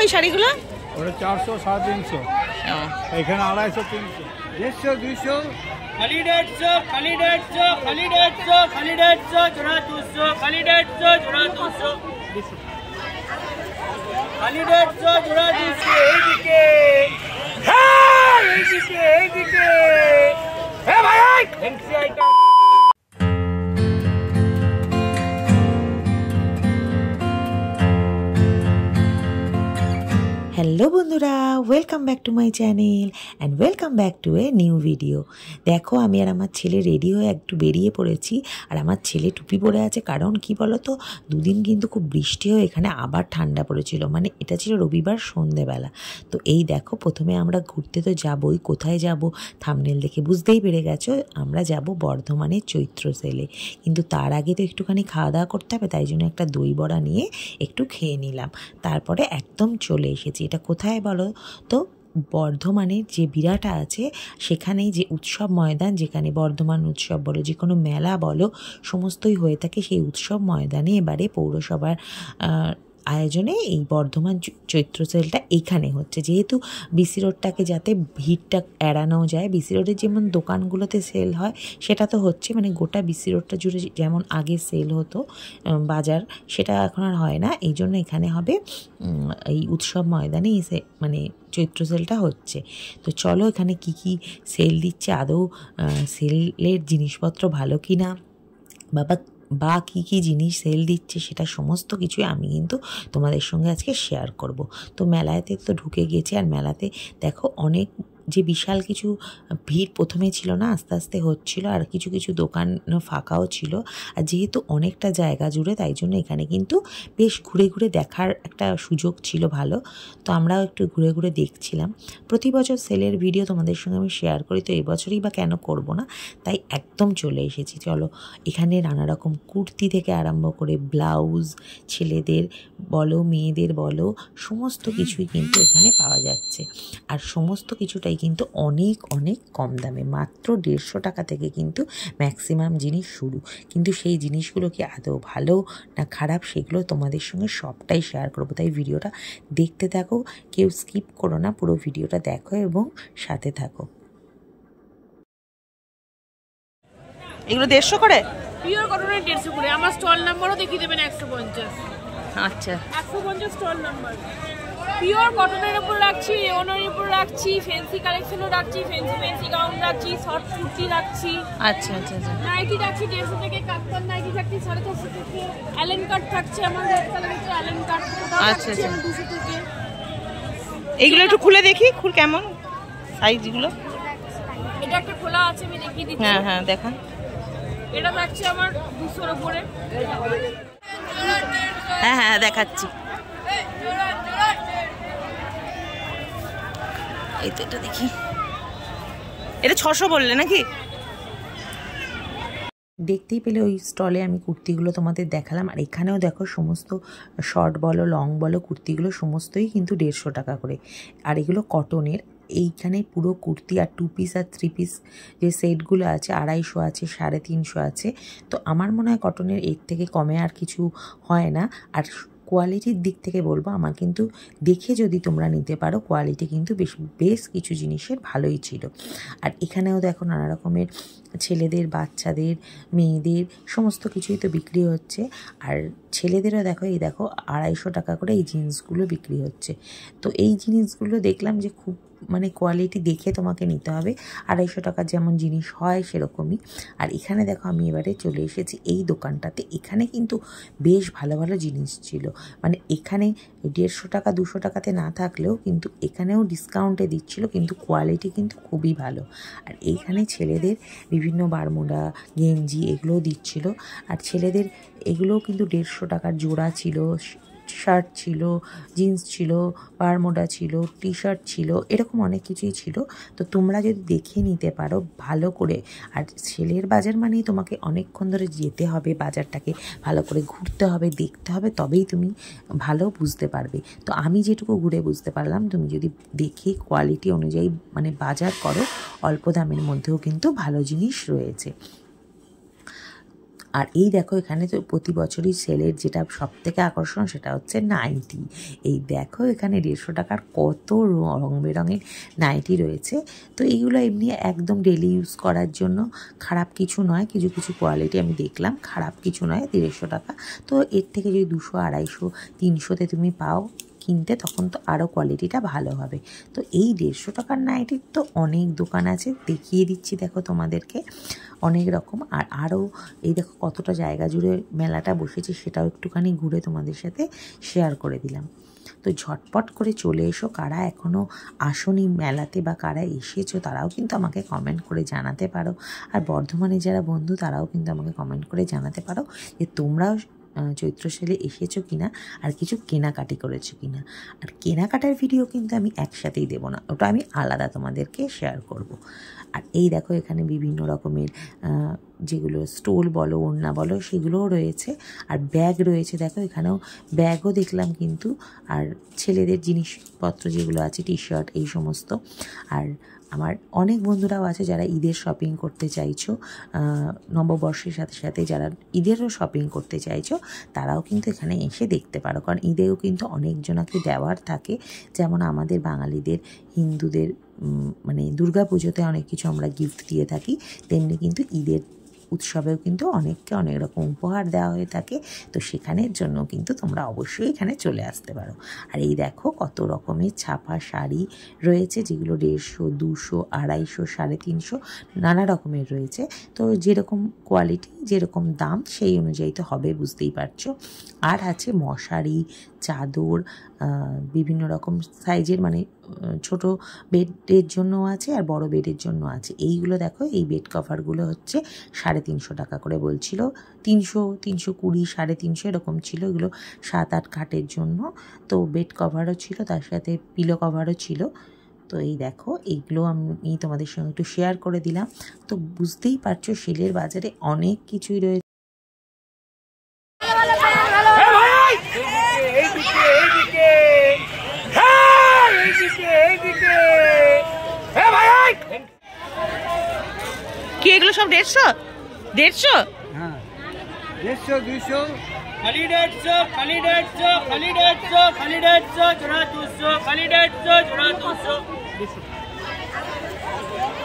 ওই শাড়িগুলো? ওটা 400 350, এখানে 250 300 150 200 खाली 150 खाली 150 खाली 150 खाली 150 जोड़ा 200 खाली 150 जोड़ा 200 खाली 150 जोड़ा 200 এইদিকে হ্যাঁ এইদিকে হে ভাই ফ্যান্সি আইটেম। হ্যালো বন্ধুরা, welcome back to my channel and welcome back to a new video. দেখো আমি আর আমার ছেলে রেডি হয়ে একটু বেরিয়ে পড়েছি, আর আমার ছেলে টুপি পরে আছে। কারণ কি বলো তো, দুদিন কিন্তু খুব বৃষ্টি হয়ে এখানে আবার ঠান্ডা পড়েছিল, মানে এটা ছিল রবিবার সন্ধেবেলা। তো এই দেখো, প্রথমে আমরা ঘুরতে তো যাবোই। কোথায় যাব থাম্বনেল দেখে বুঝতেই পেরে গেছো, আমরা যাব বর্ধমানের চৈত্র সেলে। কিন্তু তার আগে তো একটুখানি খাওয়া দাওয়া করতে হবে, তাই জন্য একটা দই বড়া নিয়ে একটু খেয়ে নিলাম। তারপরে একদম চলে এসেছি। এটা কোথায় বলো তো, বর্ধমানের যে বিরাটা আছে সেখানেই যে উৎসব ময়দান, যেখানে বর্ধমান উৎসব বলো, যে কোনো মেলা বলো, সমস্তই হয়ে থাকে সেই উৎসব ময়দানে। এবারে পৌরসভার আয়োজনে এই বর্ধমান চৈত্র সেলটা এইখানে হচ্ছে। যেহেতু বিসি রোডটাকে যাতে ভিড়টা এড়ানো যায়, বিসি রোডের যেমন দোকানগুলোতে সেল হয় সেটা তো হচ্ছে, মানে গোটা বিসি রোডটা জুড়ে যেমন আগে সেল হতো বাজার, সেটা এখন আর হয় না। এই জন্য এখানে হবে এই উৎসব ময়দানে মানে চৈত্র সেলটা হচ্ছে। তো চলো এখানে কি কি সেল দিচ্ছে, আদৌ সেলের জিনিসপত্র ভালো কি না, বা কী কী জিনিস সেল দিচ্ছে, সেটা সমস্ত কিছুই আমি কিন্তু তোমাদের সঙ্গে আজকে শেয়ার করব। তো মেলাতে তো ঢুকে গেছি, আর মেলাতে দেখো অনেক যে বিশাল কিছু ভিড় প্রথমে ছিল না, আস্তে আস্তে হচ্ছিল, আর কিছু কিছু দোকান ফাঁকাও ছিল। আর যেহেতু অনেকটা জায়গা জুড়ে, তাই জন্য এখানে কিন্তু বেশ ঘুরে ঘুরে দেখার একটা সুযোগ ছিল ভালো। তো আমরাও একটু ঘুরে ঘুরে দেখছিলাম। প্রতি বছর সেলের ভিডিও তোমাদের সঙ্গে আমি শেয়ার করি, তো এবছরই বা কেন করব না, তাই একদম চলে এসেছি। চলো, এখানে নানা রকম কুর্তি থেকে আরম্ভ করে ব্লাউজ, ছেলেদের বলো মেয়েদের বলো, সমস্ত কিছুই কিন্তু এখানে পাওয়া যাচ্ছে। আর সমস্ত কিছুটাই কিন্তু অনেক অনেক কম দামে, মাত্র 150 টাকা থেকে কিন্তু ম্যাক্সিমাম জিনিস শুরু। কিন্তু সেই জিনিসগুলো কি আদৌ ভালো না খারাপ, সেগুলো তোমাদের সঙ্গে সবটাই শেয়ার করবো। তাই ভিডিওটা দেখতে থাকো, কেউ স্কিপ করো না, পুরো ভিডিওটা দেখো এবং সাথে থাকো। এগুলো 150 করে? পিওর কটনের 150 করে। আমার স্টল নাম্বারও দেখিয়ে দেবেন 150। আচ্ছা, 150 স্টল নাম্বার। পিওর কটনের উপর রাখছি, রেওনের উপর রাখছি, ফ্যান্সি কালেকশনও রাখছি, ফ্যান্সি গাউন রাখছি, শর্ট কুর্তি রাখছি। আচ্ছা আচ্ছা আচ্ছা। নাইটি রাখছি 150 থেকে, কাপ্তান নাইটি থাকছে 450 থেকে, অ্যালেন কাট থাকছে আমার রেড কালারের অ্যালেন কাট। আচ্ছা আচ্ছা, 200 থেকে। এইগুলো একটু খুলে দেখি, কেমন সাইজগুলো। এটা একটা খোলা আছে, আমি দেখিয়ে দিচ্ছি। হ্যাঁ হ্যাঁ দেখান। এটা থাকছে আমার 200 এর উপরে। হ্যাঁ হ্যাঁ দেখাচ্ছি। এই তো এটা দেখি, এটা 600 বললে নাকি? দেখতেই পেলে ওই স্টলে আমি কুর্তিগুলো তোমাদের দেখালাম। আর এখানেও দেখো সমস্ত শর্ট বলো লং বলো কুর্তিগুলো সমস্তই কিন্তু 150 টাকা করে। আর এগুলো কটনের। এইখানে পুরো কুর্তি আর 2 পিস আর 3 পিস যে সেটগুলো আছে 250 আছে, 350 আছে। তো আমার মনে হয় কটনের এর থেকে কমে আর কিছু হয় না। আর কোয়ালিটির দিক থেকে বলবো, আমার কিন্তু দেখে যদি তোমরা নিতে পারো, কোয়ালিটি কিন্তু বেশ কিছু জিনিসের ভালোই ছিল। আর এখানেও দেখো নানা রকমের ছেলেদের, বাচ্চাদের, মেয়েদের সমস্ত কিছুই তো বিক্রি হচ্ছে। আর ছেলেদেরও দেখো, এই দেখো 250 টাকা করে এই জিন্সগুলো বিক্রি হচ্ছে। তো এই জিনিসগুলো দেখলাম যে খুব মানে কোয়ালিটি দেখে তোমাকে নিতে হবে। 250 টাকার যেমন জিনিস হয় সেরকমই। আর এখানে দেখো আমি এবারে চলে এসেছি এই দোকানটাতে। এখানে কিন্তু বেশ ভালো ভালো জিনিস ছিল, মানে এখানে 150 টাকা 200 টাকাতে না থাকলেও কিন্তু এখানেও ডিসকাউন্টে দিচ্ছিল, কিন্তু কোয়ালিটি কিন্তু খুবই ভালো। আর এইখানে ছেলেদের বিভিন্ন বারমুডা, গেঞ্জি এগুলোও দিচ্ছিল। আর ছেলেদের এগুলোও কিন্তু 150 টাকার জোড়া ছিল, শার্ট ছিল, জিন্স ছিল, বারমুডা ছিল, টি শার্ট ছিল, এরকম অনেক কিছুই ছিল। তো তোমরা যদি দেখে নিতে পারো ভালো করে। আর ছেলের বাজার মানেই তোমাকে অনেকক্ষণ ধরে যেতে হবে, বাজারটাকে ভালো করে ঘুরতে হবে, দেখতে হবে, তবেই তুমি ভালো বুঝতে পারবে। তো আমি যেটুকু ঘুরে বুঝতে পারলাম, তুমি যদি দেখে কোয়ালিটি অনুযায়ী মানে বাজার করো, অল্প দামের মধ্যেও কিন্তু ভালো জিনিস রয়েছে। আর এই দেখো এখানে তো প্রতি বছরই সেলের যেটা সব থেকে আকর্ষণ সেটা হচ্ছে নাইটি। এই দেখো এখানে 150 টাকার কত রং বেরঙের নাইটি রয়েছে। তো এইগুলো এমনি একদম ডেলি ইউজ করার জন্য খারাপ কিছু নয়, কিছু কিছু কোয়ালিটি আমি দেখলাম খারাপ কিছু নয়। 150 টাকা, তো এর থেকে যদি 200, 250, 300-তে তুমি পাও কিনতে, তখন তো আরও কোয়ালিটিটা ভালো হবে। তো এই 150 টাকার নাইটির তো অনেক দোকান আছে, দেখিয়ে দিচ্ছি দেখো তোমাদেরকে অনেক রকম। আর আরও এই দেখো কতটা জায়গা জুড়ে মেলাটা বসেছে, সেটাও একটুখানি ঘুরে তোমাদের সাথে শেয়ার করে দিলাম। তো ঝটপট করে চলে এসো, কারা এখনও আসোনি মেলাতে বা কারা এসেছো তারাও কিন্তু আমাকে কমেন্ট করে জানাতে পারো। আর বর্ধমানে যারা বন্ধু তারাও কিন্তু আমাকে কমেন্ট করে জানাতে পারো যে তোমরাও চৈত্র সেলে এসেছো কিনা আর কিছু কেনাকাটি করেছো কিনা। আর কেনাকাটার ভিডিও কিন্তু আমি একসাথেই দেবো না, ওটা আমি আলাদা তোমাদেরকে শেয়ার করব। আর এই দেখো এখানে বিভিন্ন রকমের যেগুলো স্টোল বলো, ওড়না বলো, সেগুলোও রয়েছে। আর ব্যাগ রয়েছে, দেখো এখানেও ব্যাগও দেখলাম কিন্তু। আর ছেলেদের জিনিসপত্র যেগুলো আছে, টি শার্ট, এই সমস্ত। আর আমার অনেক বন্ধুরাও আছে যারা ঈদের শপিং করতে চাইছো, নববর্ষের সাথে সাথে যারা ঈদেরও শপিং করতে চাইছো তারাও কিন্তু এখানে এসে দেখতে পারো। কারণ ঈদেও কিন্তু অনেকজনাকে দেওয়ার থাকে, যেমন আমাদের বাঙালিদের, হিন্দুদের মানে দুর্গা পুজোতে অনেক কিছু আমরা গিফট দিয়ে থাকি, তেমনি কিন্তু ঈদের উৎসবেও কিন্তু অনেককে অনেক রকম উপহার দেওয়া হয়ে থাকে। তো সেখানের জন্য কিন্তু তোমরা অবশ্যই এখানে চলে আসতে পারো। আর এই দেখো কত রকমের ছাপা শাড়ি রয়েছে, যেগুলো 150, 200, 250, 350 নানা রকমের রয়েছে। তো যেরকম কোয়ালিটি যেরকম দাম সেই অনুযায়ী তো হবে, বুঝতেই পারছো। আর আছে মশারি, চাদর, বিভিন্ন রকম সাইজের, মানে ছোট বেডের জন্য আছে আর বড় বেডের জন্য আছে। এইগুলো দেখো, এই বেড কভারগুলো হচ্ছে 350 টাকা করে বলছিল, 300, 320, 350 এরকম ছিল। এগুলো 7-8 খাটের জন্য। তো বেড কভারও ছিল, তার সাথে পিলো কভারও ছিল। তো এই দেখো এইগুলো আমি তোমাদের সঙ্গে একটু শেয়ার করে দিলাম। তো বুঝতেই পারছো সেলের বাজারে অনেক কিছুই রয়েছে। কি এগুলো সব 150? হ্যাঁ, 150, 200। खाली 150, खाली 150, खाली 150, खाली 150, जोड़ा 200, खाली 150, जोड़ा 200,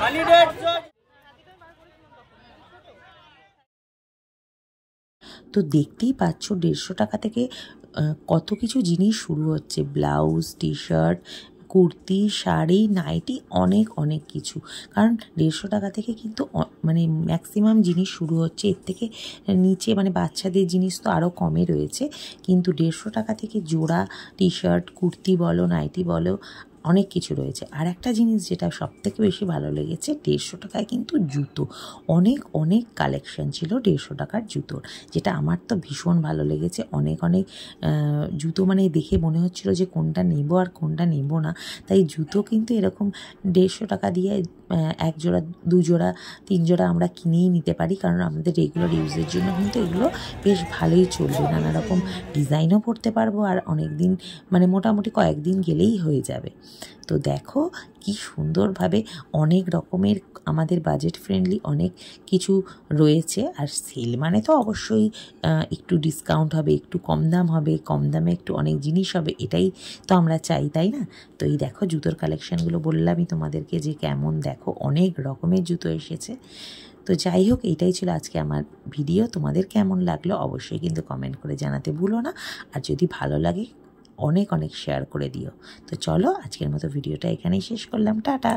खाली 150। তো দেখতেই পাচ্ছ 150 টাকা থেকে কত কিছু জিনিস শুরু হচ্ছে, blouse, T shirt, kurti, sari, nighty, অনেক অনেক কিছু। কারণ 150 টাকা থেকে কিন্তু মানে ম্যাক্সিমাম জিনিস শুরু হচ্ছে। এর থেকে নিচে মানে বাচ্চাদের জিনিস তো আরও কমে রয়েছে, কিন্তু 150 টাকা থেকে জোড়া টি শার্ট, কুর্তি বলো, নাইটি বলো, অনেক কিছু রয়েছে। আর একটা জিনিস যেটা সবথেকে বেশি ভালো লেগেছে, 150 টাকায় কিন্তু জুতো, অনেক অনেক কালেকশন ছিল 150 টাকার জুতোর, যেটা আমার তো ভীষণ ভালো লেগেছে। অনেক অনেক জুতো, মানে দেখে মনে হচ্ছিল যে কোনটা নেব আর কোনটা নেব না। তাই জুতো কিন্তু এরকম 150 টাকা দিয়ে 1 জোড়া, 2 জোড়া, 3 জোড়া আমরা কিনেই নিতে পারি। কারণ আমাদের রেগুলার ইউজের জন্য কিন্তু এগুলো বেশ ভালোই চলবে, নানা রকম ডিজাইনও পরতে পারবো, আর অনেক দিন মানে মোটামুটি কয়েকদিন গেলেই হয়ে যাবে। তো দেখো কি সুন্দরভাবে অনেক রকমের আমাদের বাজেট ফ্রেন্ডলি অনেক কিছু রয়েছে। আর সেল মানে তো অবশ্যই একটু ডিসকাউন্ট হবে, একটু কম দাম হবে, কম দামে একটু অনেক জিনিস হবে, এটাই তো আমরা চাই, তাই না? তো এই দেখো জুতোর কালেকশানগুলো বললামই তোমাদেরকে যে কেমন, দেখো অনেক রকমের জুতো এসেছে। তো যাই হোক, এইটাই ছিল আজকে আমার ভিডিও। তোমাদের কেমন লাগলো অবশ্যই কিন্তু কমেন্ট করে জানাতে ভুলো না। আর যদি ভালো লাগে অনেক অনেক শেয়ার করে দিও। তো চলো আজকের মতো ভিডিওটা এখানেই শেষ করলাম, টাটা।